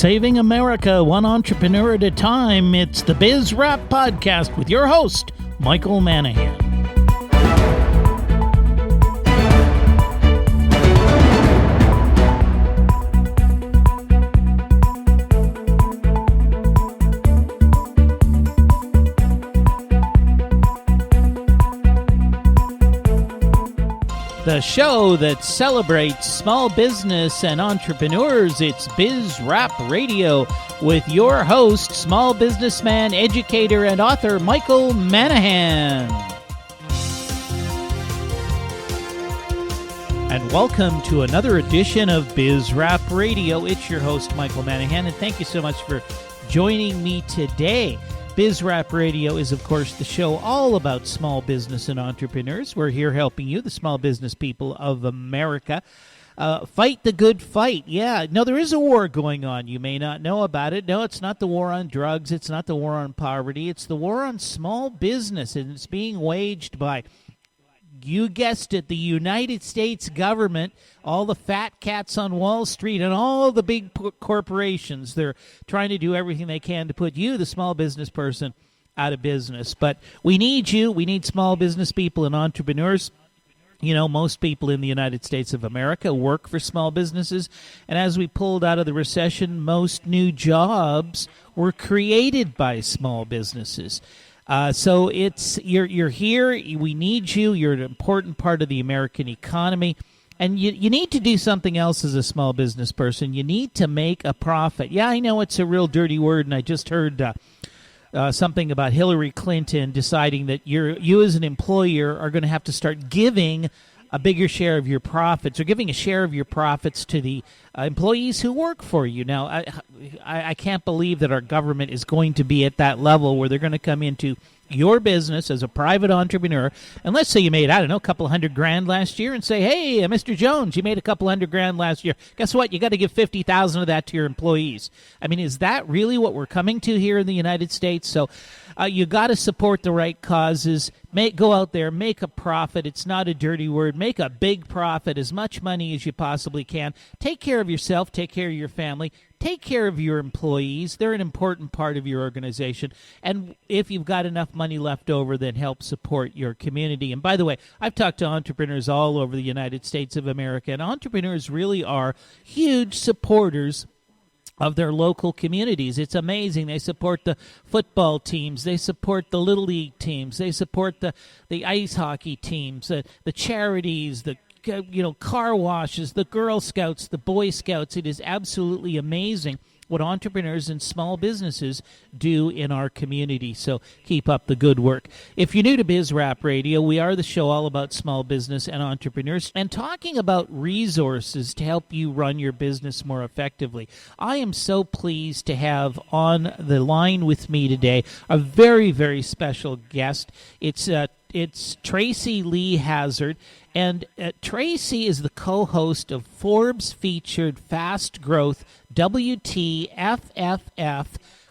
Saving America one entrepreneur at a time. It's the Biz Wrap Podcast with your host, Michael Manahan. The show that celebrates small business and entrepreneurs. It's Biz Wrap Radio with your host, small businessman, educator, and author, Michael Manahan. And welcome to another edition of Biz Wrap Radio. It's your host, Michael Manahan, and thank you so much for joining me today. Biz Wrap Radio is, of course, the show all about small business and entrepreneurs. We're here helping you, the small business people of America, fight the good fight. Yeah, no, there is a war going on. You may not know about it. No, it's not the war on drugs. It's not the war on poverty. It's the war on small business, and it's being waged by, you guessed it, the United States government, all the fat cats on Wall Street, and all the big corporations. They're trying to do everything they can to put you, the small business person, out of business. But we need you. We need small business people and entrepreneurs. You know, most people in the United States of America work for small businesses. And as we pulled out of the recession, most new jobs were created by small businesses. So it's you're here. We need you. You're an important part of the American economy, and you need to do something else as a small business person. You need to make a profit. Yeah, I know it's a real dirty word, and I just heard something about Hillary Clinton deciding that you as an employer are going to have to start giving a bigger share of your profits, or giving a share of your profits to the employees who work for you. Now, I can't believe that our government is going to be at that level where they're going to come into your business as a private entrepreneur, and let's say you made, I don't know, a couple $100,000 last year, and say, hey, Mr. Jones, you made a couple $100,000 last year. Guess what? You got to give $50,000 of that to your employees. I mean, is that really what we're coming to here in the United States? So you got to support the right causes. Go out there, make a profit. It's not a dirty word. Make a big profit, as much money as you possibly can. Take care of yourself. Take care of your family. Take care of your employees. They're an important part of your organization. And if you've got enough money left over, then help support your community. And by the way, I've talked to entrepreneurs all over the United States of America, and entrepreneurs really are huge supporters of their local communities. It's amazing. They support the football teams. They support the Little League teams. They support the ice hockey teams, the charities, the car washes, the Girl Scouts, the Boy Scouts. It is absolutely amazing what entrepreneurs and small businesses do in our community. So keep up the good work. If you're new to Biz Wrap Radio, we are the show all about small business and entrepreneurs and talking about resources to help you run your business more effectively. I am so pleased to have on the line with me today a very, very special guest. It's Tracey Leigh Hazzard, and Tracey is the co-host of Forbes featured Fast Growth WTFFF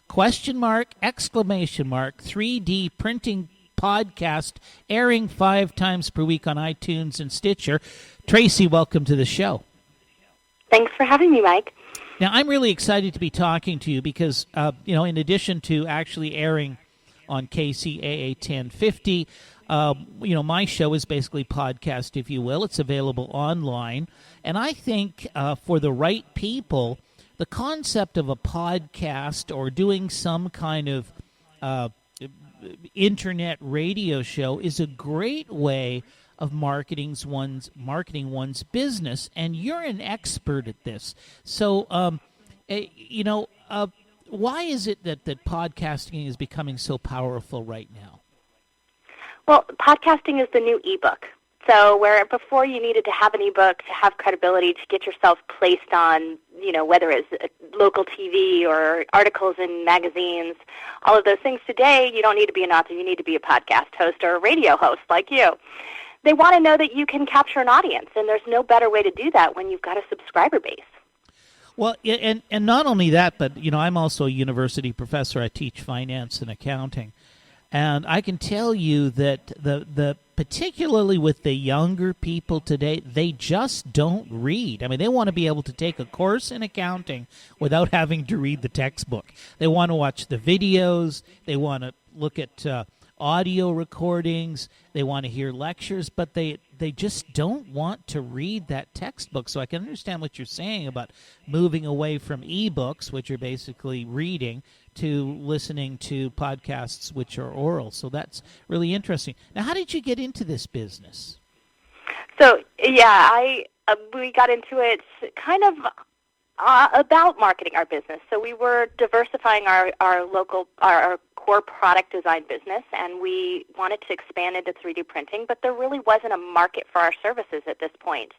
3D printing podcast, airing 5 times per week on iTunes and Stitcher. Tracey, welcome to the show. Thanks for having me, Mike. Now, I'm really excited to be talking to you because, in addition to actually airing on KCAA 1050, my show is basically podcast, if you will. It's available online. And I think for the right people, the concept of a podcast or doing some kind of internet radio show is a great way of marketing one's business. And you're an expert at this. So, why is it that podcasting is becoming so powerful right now? Well, podcasting is the new ebook. So where before you needed to have an ebook to have credibility, to get yourself placed on, whether it's local TV or articles in magazines, all of those things, today you don't need to be an author. You need to be a podcast host or a radio host like you. They want to know that you can capture an audience, and there's no better way to do that when you've got a subscriber base. Well, and not only that, but, I'm also a university professor. I teach finance and accounting. And I can tell you that the particularly with the younger people today, they just don't read. I mean, they want to be able to take a course in accounting without having to read the textbook. They want to watch the videos. They want to look at audio recordings. They want to hear lectures, but they just don't want to read that textbook. So I can understand what you're saying about moving away from ebooks, which are basically reading, to listening to podcasts, which are oral. So that's really interesting. Now, how did you get into this business? So, we got into it kind of about marketing our business. So we were diversifying our core product design business, and we wanted to expand into 3D printing, but there really wasn't a market for our services at this point.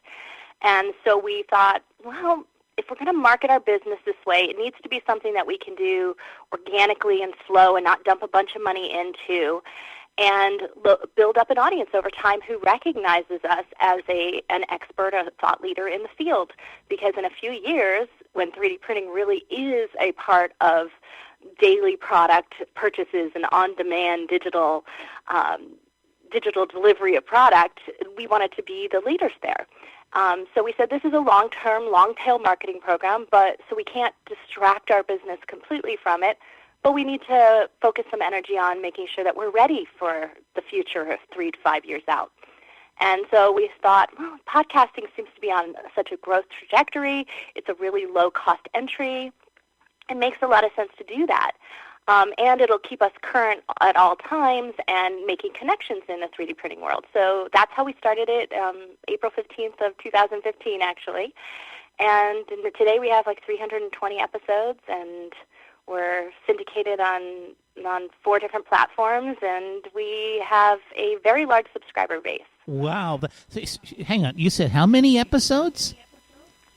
And so we thought, well, if we're going to market our business this way, it needs to be something that we can do organically and slow and not dump a bunch of money into, and build up an audience over time who recognizes us as an expert, a thought leader in the field. Because in a few years, when 3D printing really is a part of daily product purchases and on-demand digital delivery of product, we wanted to be the leaders there. So we said this is a long-term, long-tail marketing program, but so we can't distract our business completely from it, but we need to focus some energy on making sure that we're ready for the future of 3 to 5 years out. And so we thought, well, podcasting seems to be on such a growth trajectory. It's a really low-cost entry. It makes a lot of sense to do that. And it'll keep us current at all times and making connections in the 3D printing world. So that's how we started it, April 15th of 2015, actually. And today we have like 320 episodes, and we're syndicated on 4 different platforms, and we have a very large subscriber base. Wow. Hang on. You said how many episodes?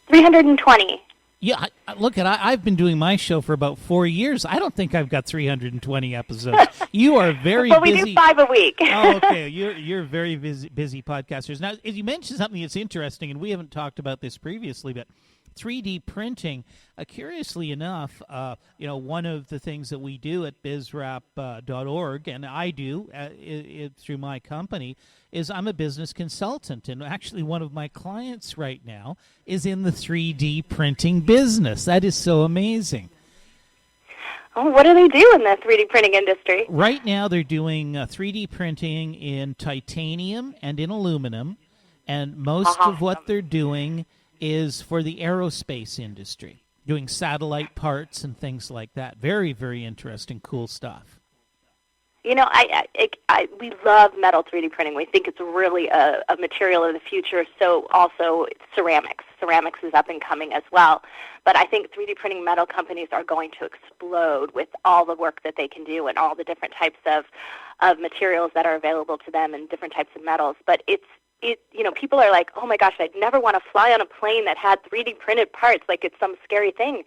320. Yeah, look, I've been doing my show for about 4 years. I don't think I've got 320 episodes. You are very well, busy. Well, we do 5 a week. Oh, okay. You're very busy podcasters. Now, you mentioned something that's interesting, and we haven't talked about this previously, but 3D printing, curiously enough, one of the things that we do at bizrap.org, and I do through my company, is I'm a business consultant, and actually one of my clients right now is in the 3D printing business. That is so amazing. Oh, what do they do in the 3D printing industry? Right now they're doing 3D printing in titanium and in aluminum, and most of what they're doing is for the aerospace industry, doing satellite parts and things like that. Very, very interesting, cool stuff. You know, we love metal 3D printing. We think it's really a material of the future. So also ceramics. Ceramics is up and coming as well. But I think 3D printing metal companies are going to explode with all the work that they can do and all the different types of materials that are available to them and different types of metals. But people are like, oh my gosh, I'd never want to fly on a plane that had 3D printed parts, like it's some scary thing.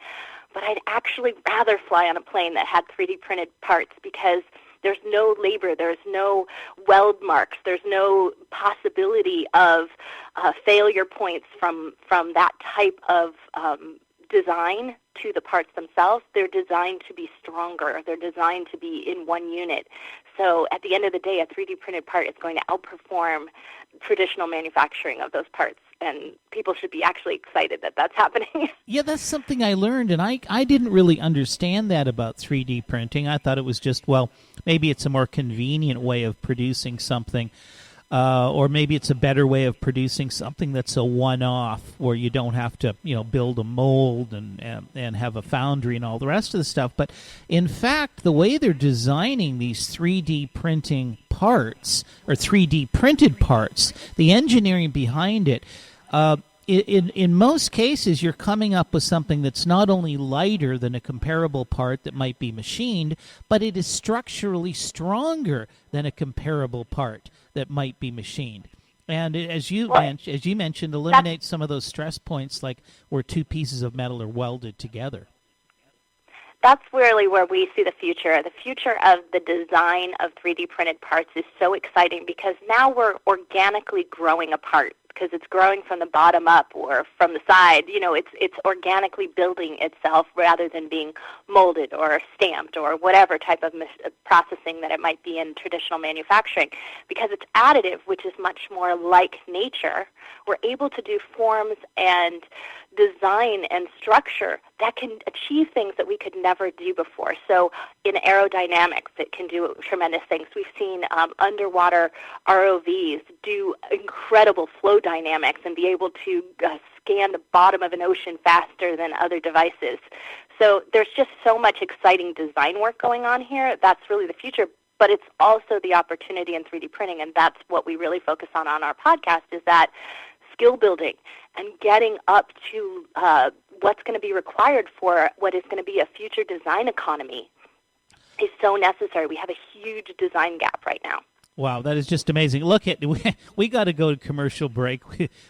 But I'd actually rather fly on a plane that had 3D printed parts, because there's no labor, there's no weld marks, there's no possibility of failure points from that type of design to the parts themselves. They're designed to be stronger. They're designed to be in one unit. So at the end of the day, a 3D printed part is going to outperform traditional manufacturing of those parts, and people should be actually excited that that's happening. Yeah, that's something I learned, and I didn't really understand that about 3D printing. I thought it was just, well, maybe it's a more convenient way of producing something, or maybe it's a better way of producing something that's a one-off, where you don't have to, build a mold and have a foundry and all the rest of the stuff. But in fact, the way they're designing these 3D printing parts, or 3D printed parts, the engineering behind it, in most cases, you're coming up with something that's not only lighter than a comparable part that might be machined, but it is structurally stronger than a comparable part that might be machined. And as you mentioned, eliminates some of those stress points, like where 2 pieces of metal are welded together. That's really where we see the future. The future of the design of 3D printed parts is so exciting, because now we're organically growing a part because it's growing from the bottom up or from the side. It's organically building itself rather than being molded or stamped or whatever type of processing that it might be in traditional manufacturing. Because it's additive, which is much more like nature, we're able to do forms and design and structure that can achieve things that we could never do before. So in aerodynamics, it can do tremendous things. We've seen underwater ROVs do incredible flow dynamics and be able to scan the bottom of an ocean faster than other devices. So there's just so much exciting design work going on here. That's really the future. But it's also the opportunity in 3D printing, and that's what we really focus on our podcast, is that skill building and getting up to what's going to be required for what is going to be a future design economy is so necessary. We have a huge design gap right now. Wow, that is just amazing. Look, we got to go to commercial break.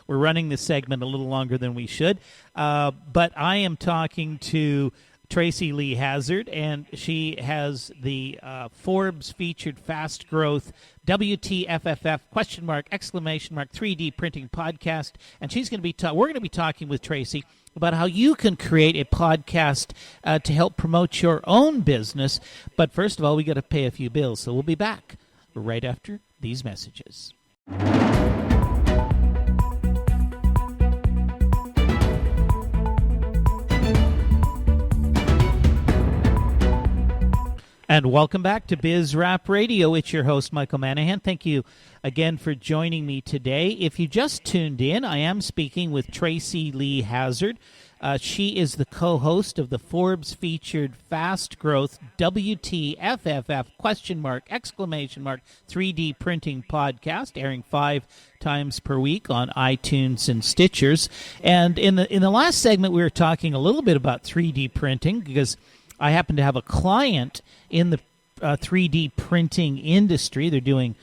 We're running this segment a little longer than we should, but I am talking to Tracey Leigh Hazzard, and she has the Forbes featured fast growth WTFFF question mark exclamation mark 3D printing podcast, and she's going to be we're going to be talking with Tracey about how you can create a podcast to help promote your own business. But first of all, we got to pay a few bills, so we'll be back right after these messages. And welcome back to Biz Rap Radio. It's your host, Michael Manahan. Thank you again for joining me today. If you just tuned in, I am speaking with Tracey Leigh Hazzard. She is the co-host of the Forbes featured fast growth WTFFF question mark exclamation mark 3D printing podcast, airing 5 times per week on iTunes and Stitchers. And in the last segment, we were talking a little bit about 3D printing because I happen to have a client in the 3D printing industry. They're doing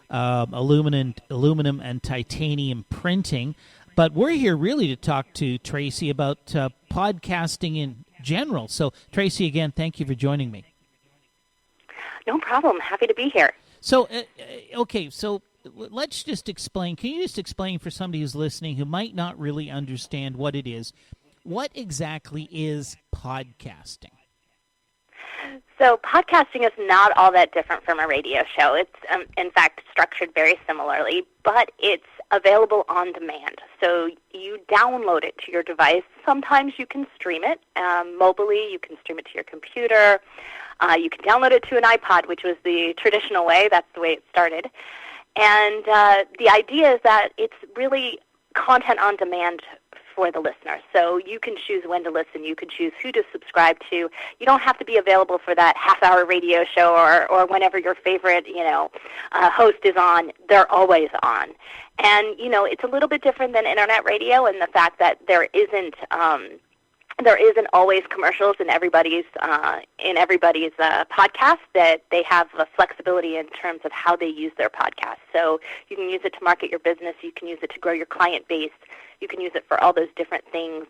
aluminum and titanium printing. But we're here really to talk to Tracey about podcasting in general. So, Tracey, again, thank you for joining me. No problem. Happy to be here. So, okay, so let's just explain. Can you just explain for somebody who's listening who might not really understand what it is, what exactly is podcasting? So podcasting is not all that different from a radio show. It's, in fact, structured very similarly, but it's available on demand. So you download it to your device. Sometimes you can stream it mobilely. You can stream it to your computer. You can download it to an iPod, which was the traditional way. That's the way it started. And the idea is that it's really content on demand for the listener. So you can choose when to listen. You can choose who to subscribe to. You don't have to be available for that half-hour radio show or whenever your favorite, host is on. They're always on. And, it's a little bit different than internet radio in the fact that there isn't always commercials in everybody's podcast, that they have a flexibility in terms of how they use their podcast. So you can use it to market your business. You can use it to grow your client base. You can use it for all those different things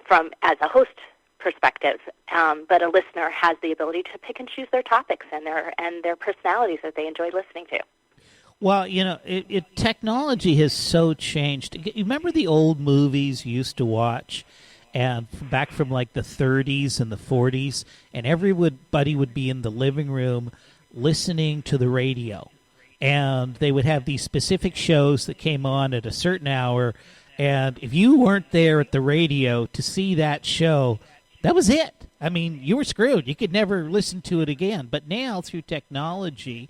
from as a host perspective. But a listener has the ability to pick and choose their topics and their personalities that they enjoy listening to. Well, technology has so changed. You remember the old movies you used to watch? And back from like the 30s and the 40s, and everybody would be in the living room listening to the radio. And they would have these specific shows that came on at a certain hour. And if you weren't there at the radio to see that show, that was it. I mean, you were screwed. You could never listen to it again. But now, through technology,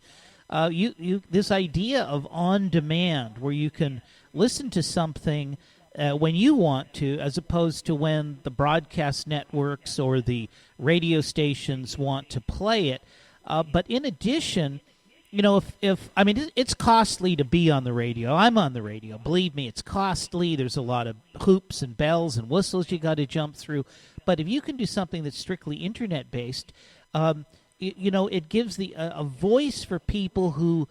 this idea of on demand, where you can listen to something when you want to, as opposed to when the broadcast networks or the radio stations want to play it. But in addition, it's costly to be on the radio. I'm on the radio. Believe me, it's costly. There's a lot of hoops and bells and whistles you got to jump through. But if you can do something that's strictly internet-based, it gives a voice for people who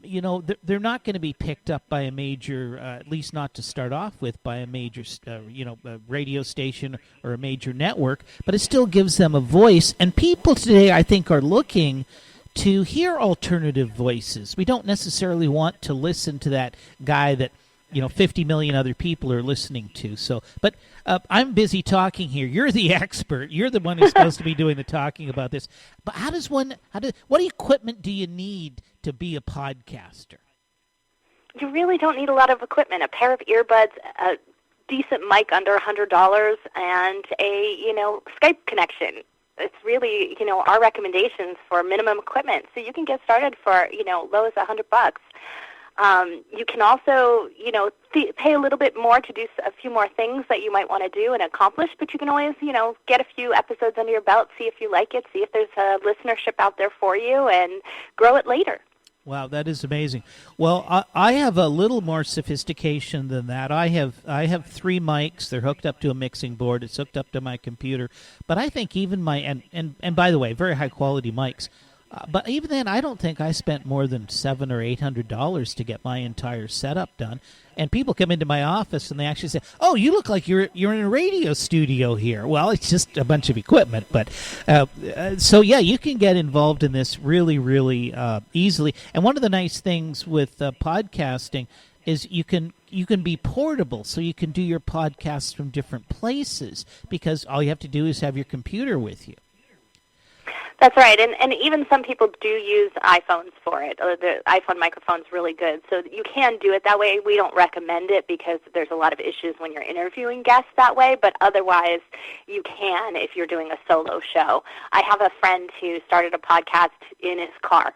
they're not going to be picked up by a major, at least not to start off with, by a major, a radio station or a major network, but it still gives them a voice. And people today, I think, are looking to hear alternative voices. We don't necessarily want to listen to that guy that 50 million other people are listening to. So, but I'm busy talking here. You're the expert. You're the one who's supposed to be doing the talking about this. But what equipment do you need to be a podcaster? You really don't need a lot of equipment. A pair of earbuds, a decent mic under $100, and a Skype connection. It's really our recommendations for minimum equipment. So you can get started for low as $100. You can also pay a little bit more to do a few more things that you might want to do and accomplish. But you can always get a few episodes under your belt, see if you like it, see if there's a listenership out there for you, and grow it later. Wow, that is amazing. Well, I have a little more sophistication than that. I have 3 mics. They're hooked up to a mixing board. It's hooked up to my computer. But I think even my and by the way, very high quality mics. But even then, I don't think I spent more than $700 or $800 to get my entire setup done. And people come into my office and they actually say, "Oh, you look like you're in a radio studio here." Well, it's just a bunch of equipment, but so yeah, you can get involved in this really, really easily. And one of the nice things with podcasting is you can be portable, so you can do your podcasts from different places because all you have to do is have your computer with you. That's right, and even some people do use iPhones for it. The iPhone microphone's really good, so you can do it that way. We don't recommend it because there's a lot of issues when you're interviewing guests that way, but otherwise you can if you're doing a solo show. I have a friend who started a podcast in his car.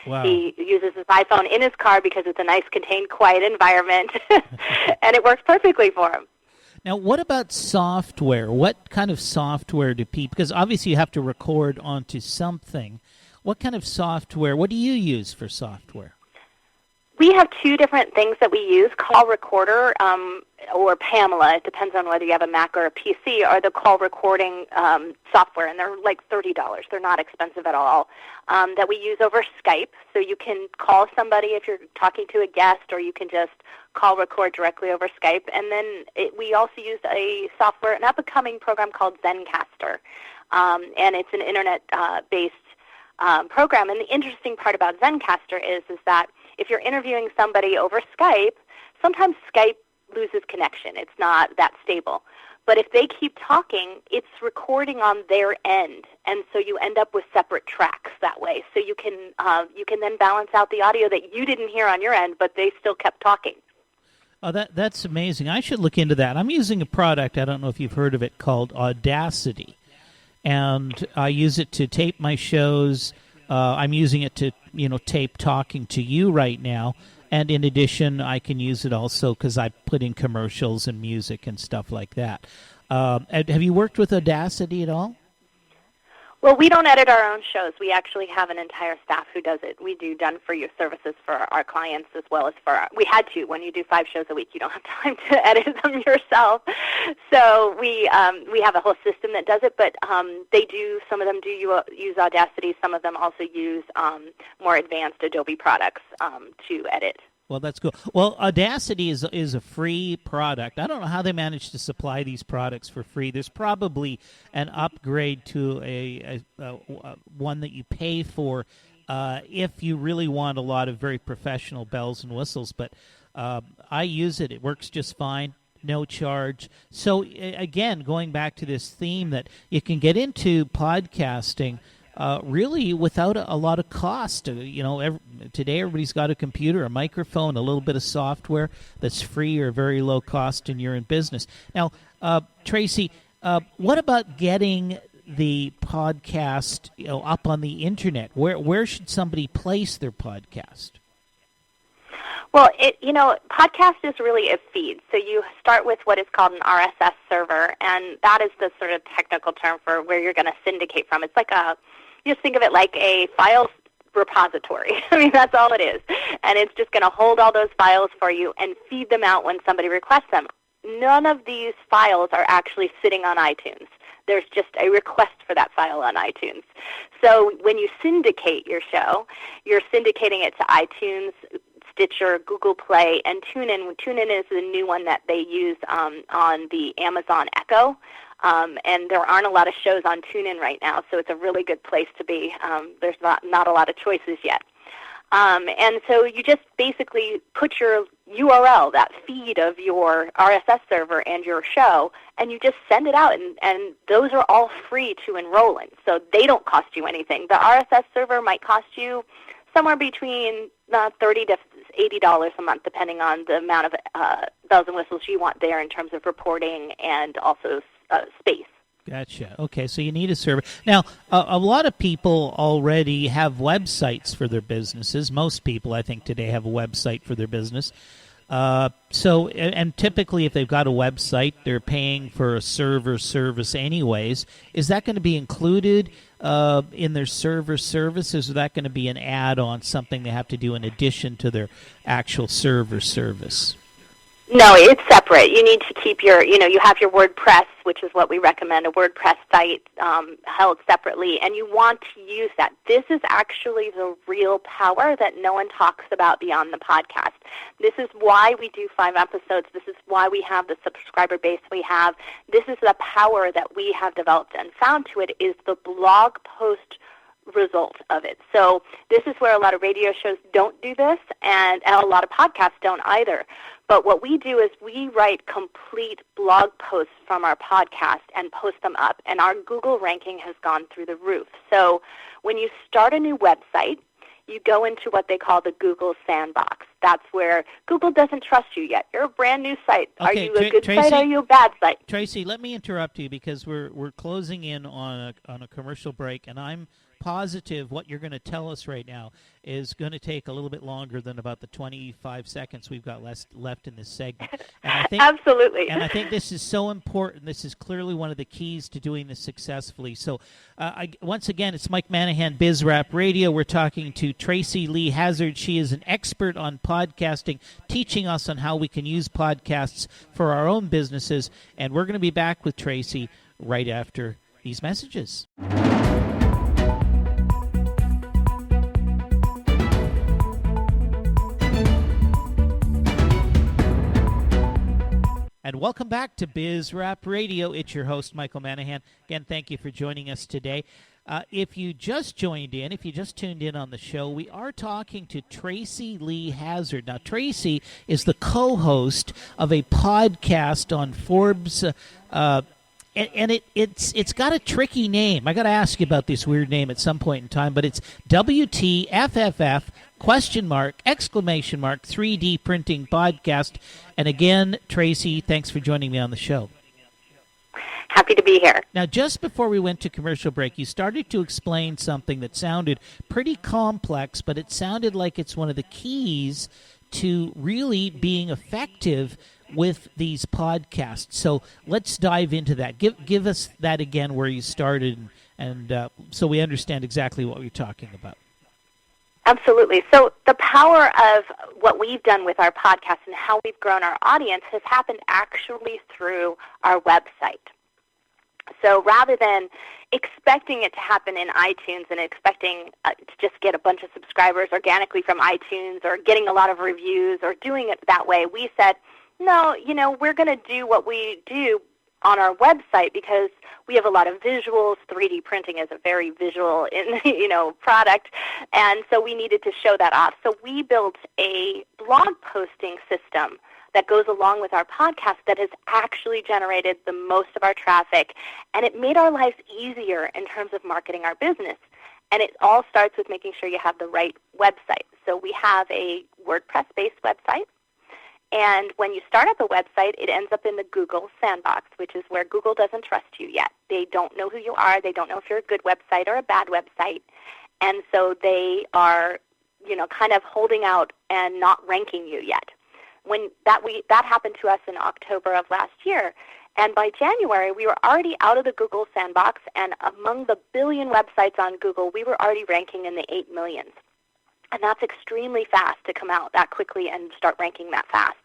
Wow. He uses his iPhone in his car because it's a nice, contained, quiet environment, and it works perfectly for him. Now, what about software? What kind of software do people, because obviously you have to record onto something. What kind of software, what do you use for software? We have 2 different things that we use, Call Recorder or Pamela. It depends on whether you have a Mac or a PC, or the call recording software, and they're like $30. They're not expensive at all, that we use over Skype. So you can call somebody if you're talking to a guest, or you can just call record directly over Skype. And then we also use an up-and-coming program called Zencastr, and it's an internet-based program. And the interesting part about Zencastr is that if you're interviewing somebody over Skype, sometimes Skype loses connection. It's not that stable. But if they keep talking, it's recording on their end, and so you end up with separate tracks that way. So you can then balance out the audio that you didn't hear on your end, but they still kept talking. Oh, that's amazing. I should look into that. I'm using a product, I don't know if you've heard of it, called Audacity. And I use it to tape my shows. I'm using it to, tape talking to you right now. And in addition, I can use it also because I put in commercials and music and stuff like that. Have you worked with Audacity at all? Well, we don't edit our own shows. We actually have an entire staff who does it. We do done-for-you services for our clients as well as we had to. When you do 5 shows a week, you don't have time to edit them yourself. So we have a whole system that does it, but some of them do use Audacity. Some of them also use more advanced Adobe products to edit. Well, that's cool. Well, Audacity is a free product. I don't know how they manage to supply these products for free. There's probably an upgrade to a one that you pay for if you really want a lot of very professional bells and whistles. But I use it. It works just fine. No charge. So, again, going back to this theme that you can get into podcasting really without a lot of cost. Today everybody's got a computer, a microphone, a little bit of software that's free or very low cost, and you're in business. Now, Tracey, what about getting the podcast up on the internet? Where should somebody place their podcast? Well, podcast is really a feed. So you start with what is called an RSS server, and that is the sort of technical term for where you're going to syndicate from. It's like just think of it like a file repository. I mean, that's all it is. And it's just going to hold all those files for you and feed them out when somebody requests them. None of these files are actually sitting on iTunes. There's just a request for that file on iTunes. So when you syndicate your show, you're syndicating it to iTunes, Stitcher, Google Play, and TuneIn. TuneIn is the new one that they use on the Amazon Echo. And there aren't a lot of shows on TuneIn right now, so it's a really good place to be. There's not a lot of choices yet. And so you just basically put your URL, that feed of your RSS server and your show, and you just send it out, and those are all free to enroll in. So they don't cost you anything. The RSS server might cost you somewhere between $30 to $80 a month, depending on the amount of bells and whistles you want there in terms of reporting and also space. Gotcha. Okay, so you need a server. Now, a lot of people already have websites for their businesses. Most people, I think, today have a website for their business. And typically, if they've got a website, they're paying for a server service anyways. Is that going to be included in their server service? Is that going to be an add-on, something they have to do in addition to their actual server service? No, it's separate. You need to keep you have your WordPress, which is what we recommend, a WordPress site held separately, and you want to use that. This is actually the real power that no one talks about beyond the podcast. This is why we do 5 episodes. This is why we have the subscriber base we have. This is the power that we have developed and found to it is the blog post result of it. So this is where a lot of radio shows don't do this, and a lot of podcasts don't either. But what we do is we write complete blog posts from our podcast and post them up, and our Google ranking has gone through the roof. So when you start a new website, you go into what they call the Google sandbox. That's where Google doesn't trust you yet. You're a brand new site. Okay, are you a good Tracey, site or are you a bad site? Tracey, let me interrupt you because we're closing in on a commercial break, and I'm positive what you're going to tell us right now is going to take a little bit longer than about the 25 seconds we've got left in this segment. And I think, absolutely. And I think this is so important. This is clearly one of the keys to doing this successfully. So once again, it's Mike Manahan, BizRap Radio. We're talking to Tracey Leigh Hazzard. She is an expert on podcasting, teaching us on how we can use podcasts for our own businesses. And we're going to be back with Tracey right after these messages. And welcome back to BizRap Radio. It's your host, Michael Manahan. Again, thank you for joining us today. If you just joined in, if you just tuned in on the show, we are talking to Tracey Leigh Hazzard. Now, Tracey is the co-host of a podcast on Forbes, and it's got a tricky name. I got to ask you about this weird name at some point in time, but it's WTFFF exclamation mark 3D printing podcast. And again, Tracey, thanks for joining me on the show. Happy to be here. Now, just before we went to commercial break, you started to explain something that sounded pretty complex, but it sounded like it's one of the keys to really being effective with these podcasts. So let's dive into that. Give us that again where you started, and so we understand exactly what you're talking about. Absolutely. So the power of what we've done with our podcast and how we've grown our audience has happened actually through our website. So rather than expecting it to happen in iTunes and expecting to just get a bunch of subscribers organically from iTunes or getting a lot of reviews or doing it that way, we said, no, we're going to do what we do on our website because we have a lot of visuals. 3D printing is a very visual product, and so we needed to show that off. So we built a blog posting system that goes along with our podcast that has actually generated the most of our traffic, and it made our lives easier in terms of marketing our business. And it all starts with making sure you have the right website. So we have a WordPress-based website. And when you start up a website, it ends up in the Google sandbox, which is where Google doesn't trust you yet. They don't know who you are. They don't know if you're a good website or a bad website. And so they are, kind of holding out and not ranking you yet. When that happened to us in October of last year. And by January, we were already out of the Google sandbox, and among the billion websites on Google, we were already ranking in the 8 millions. And that's extremely fast to come out that quickly and start ranking that fast.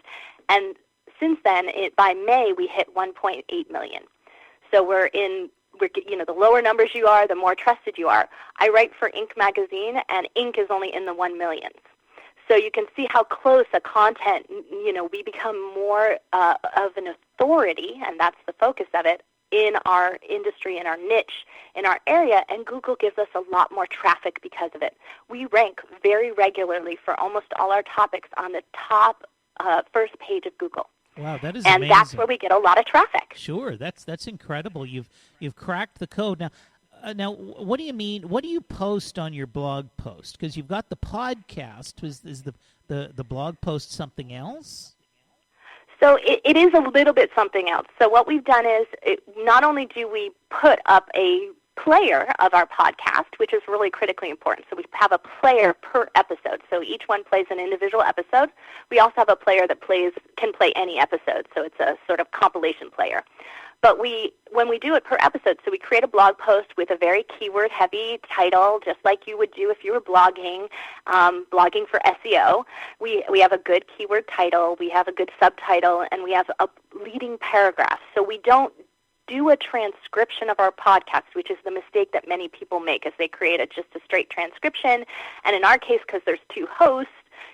And since then, by May, we hit 1.8 million. So we're the lower numbers you are, the more trusted you are. I write for Inc. magazine, and Inc. is only in the 1 millions. So you can see how close a content, we become more of an authority, and that's the focus of it, in our industry, in our niche, in our area, and Google gives us a lot more traffic because of it. We rank very regularly for almost all our topics on the top first page of Google. Wow, that is and amazing. That's where we get a lot of traffic. Sure, that's incredible. You've cracked the code. Now, what do you mean? What do you post on your blog post? Because you've got the podcast. Is the blog post something else? So it is a little bit something else. So what we've done is not only do we put up a player of our podcast, which is really critically important. So we have a player per episode. So each one plays an individual episode. We also have a player that can play any episode. So it's a sort of compilation player. But when we do it per episode, so we create a blog post with a very keyword-heavy title, just like you would do if you were blogging for SEO. We have a good keyword title, we have a good subtitle, and we have a leading paragraph. So we don't do a transcription of our podcast, which is the mistake that many people make, is they create just a straight transcription. And in our case, because there's two hosts,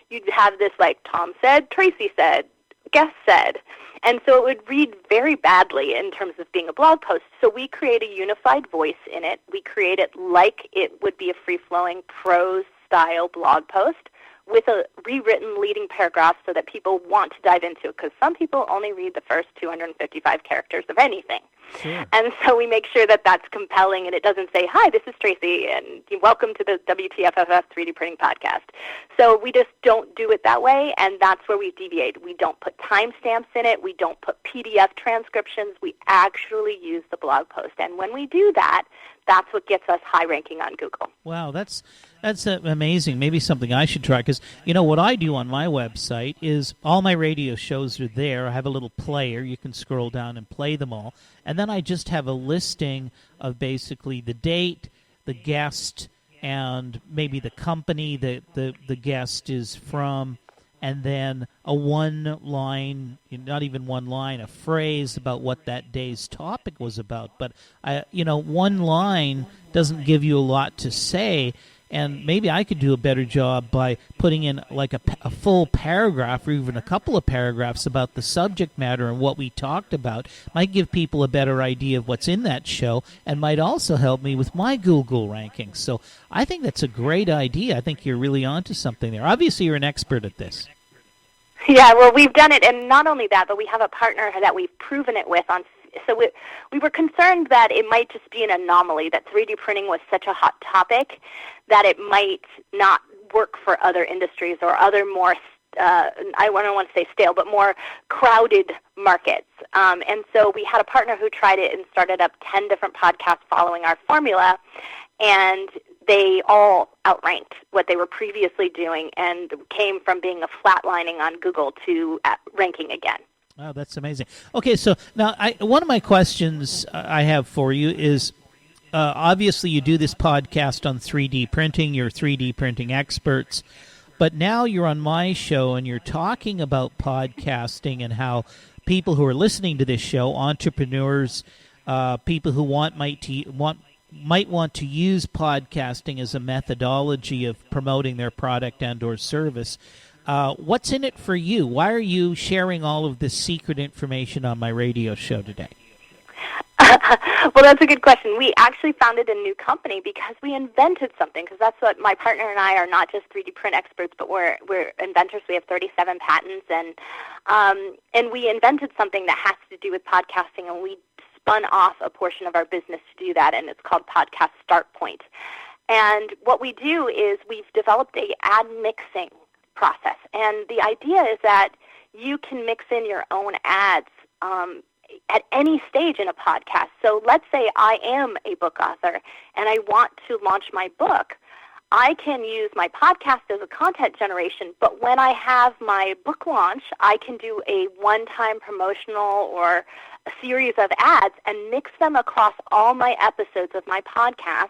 you'd have this like Tom said, Tracey said, guest said. And so it would read very badly in terms of being a blog post. So we create a unified voice in it. We create it like it would be a free-flowing prose-style blog post with a rewritten leading paragraph so that people want to dive into it, because some people only read the first 255 characters of anything. Sure. And so we make sure that that's compelling, and it doesn't say, "Hi, this is Tracey, and welcome to the WTFFF 3D Printing Podcast." So we just don't do it that way, and that's where we deviate. We don't put timestamps in it. We don't put PDF transcriptions. We actually use the blog post. And when we do that, that's what gets us high ranking on Google. Wow, that's amazing. Maybe something I should try, because what I do on my website is all my radio shows are there. I have a little player. You can scroll down and play them all. And then I just have a listing of basically the date, the guest, and maybe the company that the guest is from, and then a one-line, not even one line, a phrase about what that day's topic was about. But, one line doesn't give you a lot to say, and maybe I could do a better job by putting in like a full paragraph or even a couple of paragraphs about the subject matter and what we talked about. Might give people a better idea of what's in that show, and might also help me with my Google rankings. So I think that's a great idea. I think you're really onto something there. Obviously, you're an expert at this. Yeah, well, we've done it, and not only that, but we have a partner that we've proven it with on. So we were concerned that it might just be an anomaly, that 3D printing was such a hot topic that it might not work for other industries or other more, I don't want to say stale, but more crowded markets. And so we had a partner who tried it and started up 10 different podcasts following our formula, and they all outranked what they were previously doing and came from being a flatlining on Google to ranking again. Wow, that's amazing. Okay, so now one of my questions I have for you is, obviously you do this podcast on 3D printing, you're 3D printing experts, but now you're on my show and you're talking about podcasting and how people who are listening to this show, entrepreneurs, people who might want to use podcasting as a methodology of promoting their product and or service. What's in it for you? Why are you sharing all of this secret information on my radio show today? Well, that's a good question. We actually founded a new company because we invented something, because that's what my partner and I are, not just 3D print experts, but we're inventors. We have 37 patents, and we invented something that has to do with podcasting, and we spun off a portion of our business to do that, and it's called Podcast Start Point. And what we do is we've developed a ad mixing process, and the idea is that you can mix in your own ads at any stage in a podcast. So let's say I am a book author and I want to launch my book. I can use my podcast as a content generation, but when I have my book launch, I can do a one-time promotional or a series of ads and mix them across all my episodes of my podcast.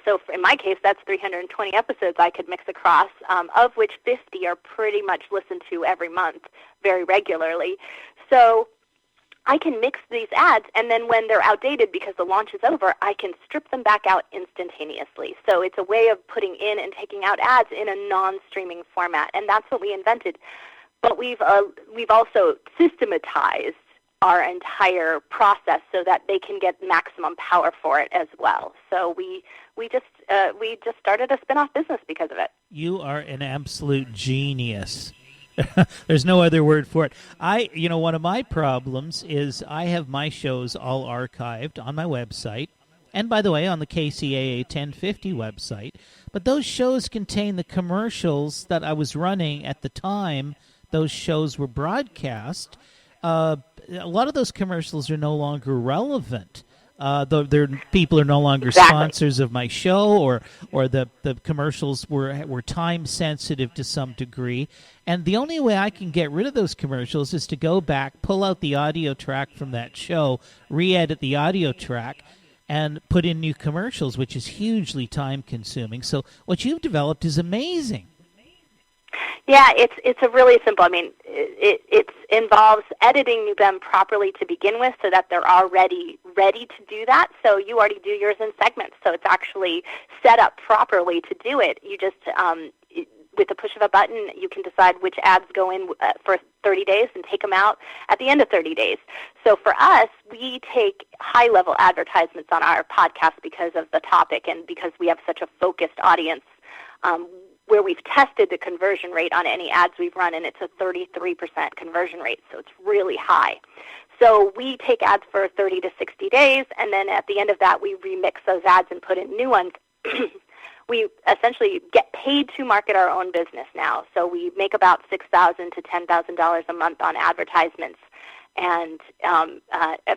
So in my case, that's 320 episodes I could mix across, of which 50 are pretty much listened to every month very regularly. So I can mix these ads, and then when they're outdated because the launch is over, I can strip them back out instantaneously. So it's a way of putting in and taking out ads in a non-streaming format, and that's what we invented. But we've also systematized our entire process so that they can get maximum power for it as well. So we just started a spin-off business because of it. You are an absolute genius. There's no other word for it. One of my problems is I have my shows all archived on my website, and by the way, on the KCAA 1050 website. But those shows contain the commercials that I was running at the time those shows were broadcast. A lot of those commercials are no longer relevant. People are no longer sponsors of my show, or the commercials were time sensitive to some degree. And the only way I can get rid of those commercials is to go back, pull out the audio track from that show, re-edit the audio track, and put in new commercials, which is hugely time consuming. So what you've developed is amazing. Yeah, it's a really simple. I mean, it involves editing them properly to begin with, so that they're already ready to do that. So you already do yours in segments, so it's actually set up properly to do it. You just with the push of a button, you can decide which ads go in for 30 days and take them out at the end of 30 days. So for us, we take high-level advertisements on our podcast because of the topic and because we have such a focused audience, where we've tested the conversion rate on any ads we've run, and it's a 33% conversion rate, so it's really high. So we take ads for 30 to 60 days, and then at the end of that, we remix those ads and put in new ones. We essentially get paid to market our own business now. So we make about $6,000 to $10,000 a month on advertisements, and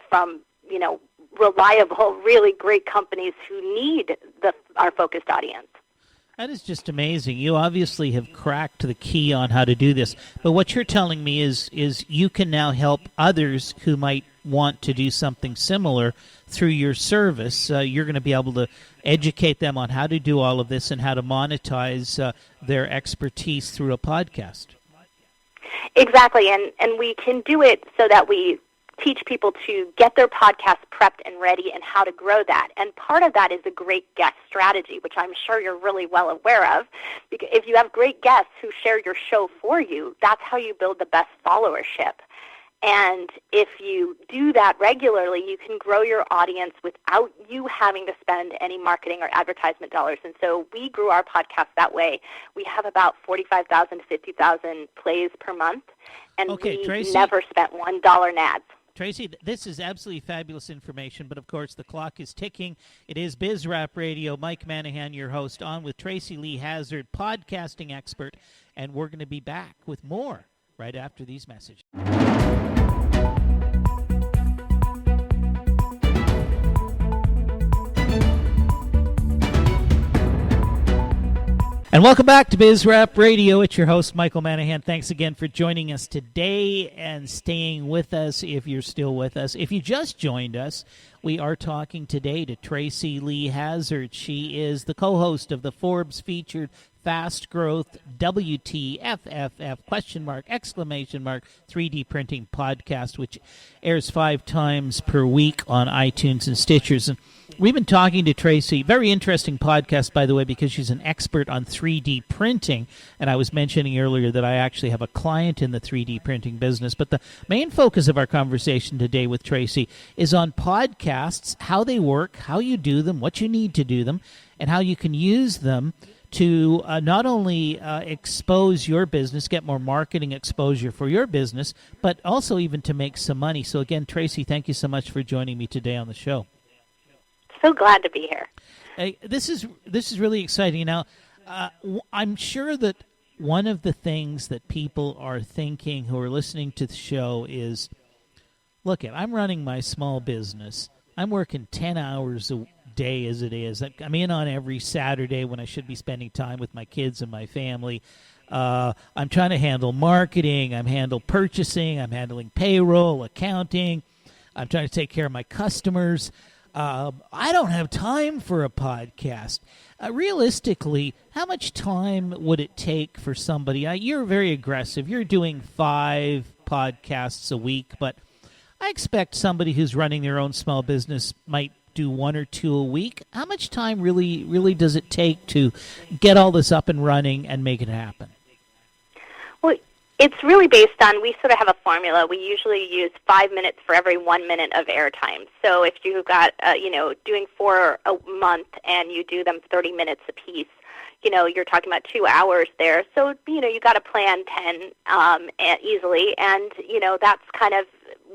from reliable, really great companies who need our focused audience. That is just amazing. You obviously have cracked the key on how to do this. But what you're telling me is you can now help others who might want to do something similar through your service. You're going to be able to educate them on how to do all of this and how to monetize their expertise through a podcast. Exactly, and we can do it so that we teach people to get their podcast prepped and ready and how to grow that. And part of that is a great guest strategy, which I'm sure you're really well aware of. Because if you have great guests who share your show for you, that's how you build the best followership. And if you do that regularly, you can grow your audience without you having to spend any marketing or advertisement dollars. And so we grew our podcast that way. We have about 45,000 to 50,000 plays per month, and we Tracey, never spent $1 in ads. Tracy, this is absolutely fabulous information, but of course the clock is ticking. It is Biz Rap Radio. Mike Manahan, your host, on with Tracey Leigh Hazzard, podcasting expert, and we're going to be back with more right after these messages. And welcome back to Biz Rap Radio. It's your host, Michael Manahan. Thanks again for joining us today and staying with us if you're still with us. If you just joined us, we are talking today to Tracey Leigh Hazzard. She is the co-host of the Forbes featured Fast Growth WTFFF 3D printing podcast, which airs 5 times per week on iTunes and Stitchers. And we've been talking to Tracey. Very interesting podcast, by the way, because she's an expert on 3D printing. And I was mentioning earlier that I actually have a client in the 3D printing business. But the main focus of our conversation today with Tracey is on podcasts, how they work, how you do them, what you need to do them, and how you can use them to not only expose your business, get more marketing exposure for your business, but also even to make some money. So again, Tracey, thank you so much for joining me today on the show. So glad to be here. This is really exciting. Now, I'm sure that one of the things that people are thinking who are listening to the show is, look, I'm running my small business. I'm working 10 hours a day as it is. I'm in on every Saturday when I should be spending time with my kids and my family. I'm trying to handle marketing. I'm handling purchasing. I'm handling payroll, accounting. I'm trying to take care of my customers. I don't have time for a podcast. Realistically, how much time would it take for somebody? You're very aggressive. You're doing 5 podcasts a week, but I expect somebody who's running their own small business might do 1 or 2 a week. How much time really does it take to get all this up and running and make it happen? Well, it's really based on, we sort of have a formula. We usually use 5 minutes for every 1 minute of airtime. So if you've got, doing 4 a month and you do them 30 minutes apiece, you're talking about 2 hours there. So, you got to plan 10 easily. And, that's kind of,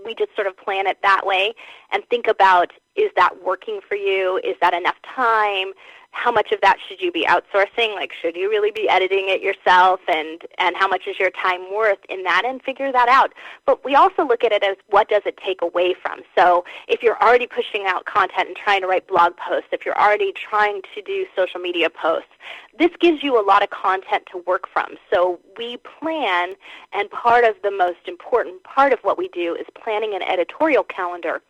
we just sort of plan it that way and think about, is that working for you? Is that enough time? How much of that should you be outsourcing? Like, should you really be editing it yourself? And how much is your time worth in that? And figure that out. But we also look at it as, what does it take away from? So if you're already pushing out content and trying to write blog posts, if you're already trying to do social media posts, this gives you a lot of content to work from. So we plan, and part of the most important part of what we do is planning an editorial calendar.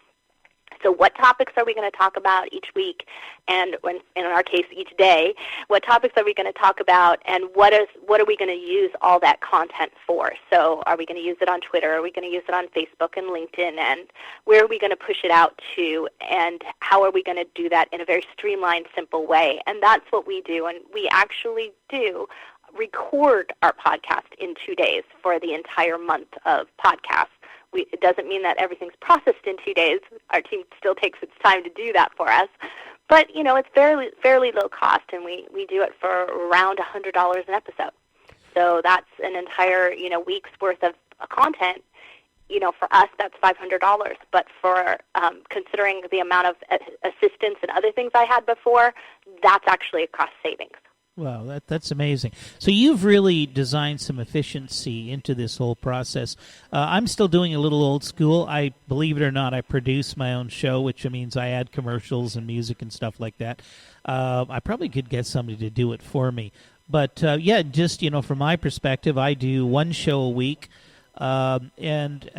So what topics are we going to talk about each week, and in our case, each day? What topics are we going to talk about, and what are we going to use all that content for? So are we going to use it on Twitter? Are we going to use it on Facebook and LinkedIn? And where are we going to push it out to? And how are we going to do that in a very streamlined, simple way? And that's what we do. And we actually do record our podcast in 2 days for the entire month of podcasts. It doesn't mean that everything's processed in 2 days. Our team still takes its time to do that for us. But, it's fairly low cost, and we do it for around $100 an episode. So that's an entire, week's worth of content. For us, that's $500. But for considering the amount of assistance and other things I had before, that's actually a cost savings. Wow, that's amazing. So you've really designed some efficiency into this whole process. I'm still doing a little old school. I believe it or not, I produce my own show, which means I add commercials and music and stuff like that. I probably could get somebody to do it for me. But, just, from my perspective, I do one show a week. And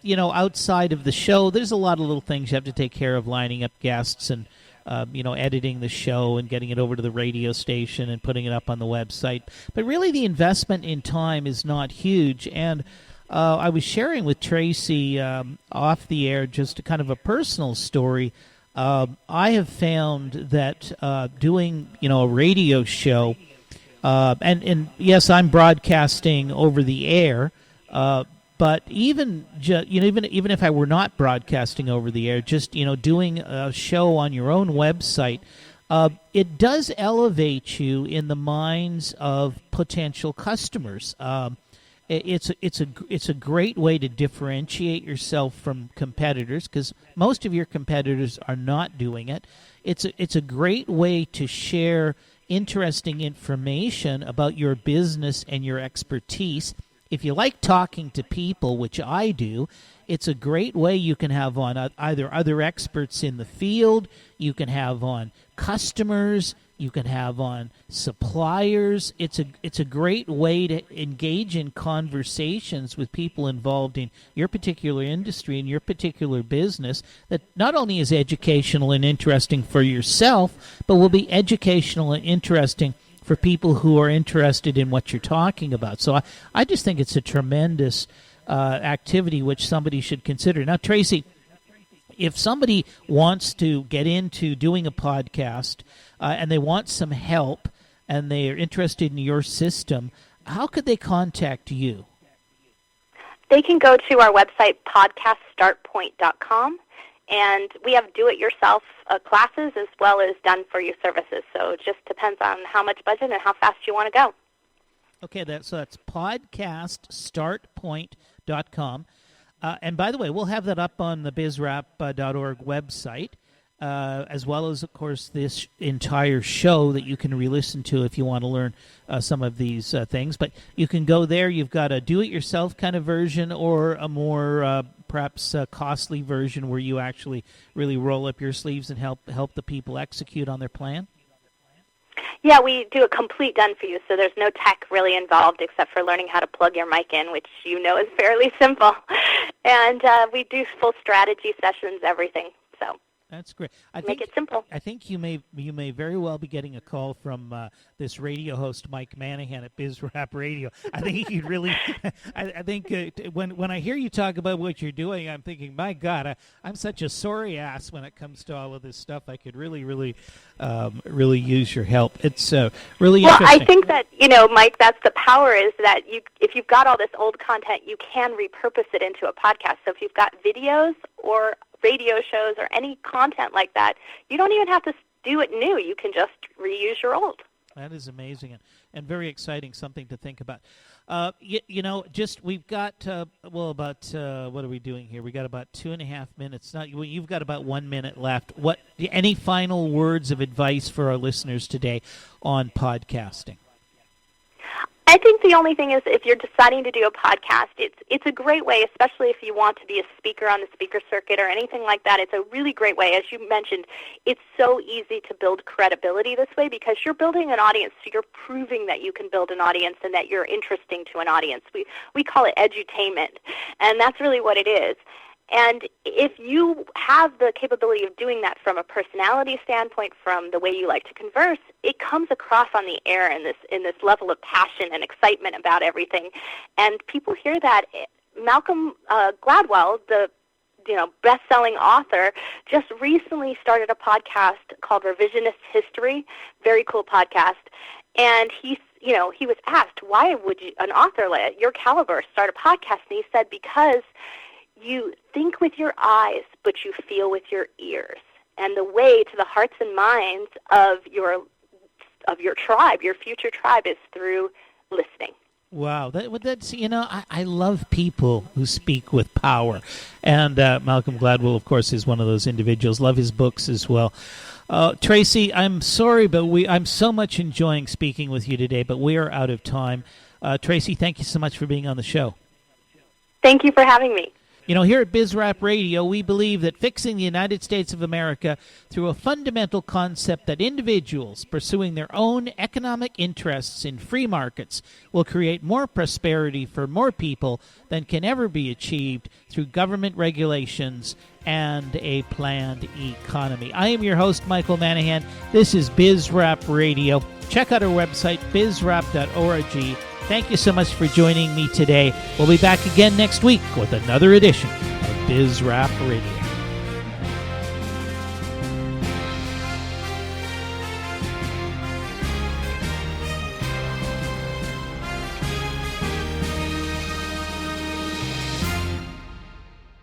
outside of the show, there's a lot of little things you have to take care of, lining up guests and editing the show and getting it over to the radio station and putting it up on the website. But really the investment in time is not huge. And I was sharing with Tracey off the air just a kind of a personal story. I have found that doing, a radio show, and yes, I'm broadcasting over the air, but even if I were not broadcasting over the air, just doing a show on your own website, it does elevate you in the minds of potential customers. It's a great way to differentiate yourself from competitors, because most of your competitors are not doing it. It's a great way to share interesting information about your business and your expertise. If you like talking to people, which I do, it's a great way you can have on either other experts in the field, you can have on customers, you can have on suppliers. It's a great way to engage in conversations with people involved in your particular industry and your particular business that not only is educational and interesting for yourself, but will be educational and interesting for people who are interested in what you're talking about. So I just think it's a tremendous activity which somebody should consider. Now, Tracey, if somebody wants to get into doing a podcast and they want some help and they are interested in your system, how could they contact you? They can go to our website, podcaststartpoint.com. And we have do-it-yourself classes as well as done-for-you services. So it just depends on how much budget and how fast you want to go. Okay, that's podcaststartpoint.com. And by the way, we'll have that up on the bizrap.org website, as well as, of course, this entire show that you can re-listen to if you want to learn some of these things. But you can go there. You've got a do-it-yourself kind of version or a more perhaps costly version where you actually really roll up your sleeves and help the people execute on their plan. Yeah, we do a complete done-for-you, so there's no tech really involved except for learning how to plug your mic in, which is fairly simple. And we do full strategy sessions, everything. So that's great. Make it simple. I think you may very well be getting a call from this radio host, Mike Manahan at BizRap Radio. I think you'd really. I think when I hear you talk about what you're doing, I'm thinking, my God, I'm such a sorry ass when it comes to all of this stuff. I could really use your help. It's really interesting. Well, I think that Mike, that's the power is that if you've got all this old content, you can repurpose it into a podcast. So if you've got videos or radio shows or any content like that, you don't even have to do it new. You can just reuse your old. That is amazing and very exciting, something to think about. We've got, what are we doing here? We got about 2.5 minutes. You've got about 1 minute left. Any final words of advice for our listeners today on podcasting? I think the only thing is, if you're deciding to do a podcast, it's a great way, especially if you want to be a speaker on the speaker circuit or anything like that. It's a really great way. As you mentioned, it's so easy to build credibility this way because you're building an audience, so you're proving that you can build an audience and that you're interesting to an audience. We call it edutainment, and that's really what it is. And if you have the capability of doing that from a personality standpoint, from the way you like to converse, it comes across on the air in this level of passion and excitement about everything. And people hear that. Malcolm Gladwell, the best-selling author, just recently started a podcast called Revisionist History. Very cool podcast. And he was asked, why would an author at your caliber start a podcast? And he said, because you think with your eyes, but you feel with your ears. And the way to the hearts and minds of your tribe, your future tribe, is through listening. Wow, I love people who speak with power, and Malcolm Gladwell, of course, is one of those individuals. Love his books as well. Tracey, I'm sorry, but I'm so much enjoying speaking with you today, but we are out of time. Tracey, thank you so much for being on the show. Thank you for having me. Here at BizRap Radio, we believe that fixing the United States of America through a fundamental concept that individuals pursuing their own economic interests in free markets will create more prosperity for more people than can ever be achieved through government regulations and a planned economy. I am your host, Michael Manahan. This is BizRap Radio. Check out our website, bizrap.org. Thank you so much for joining me today. We'll be back again next week with another edition of BizRap Radio.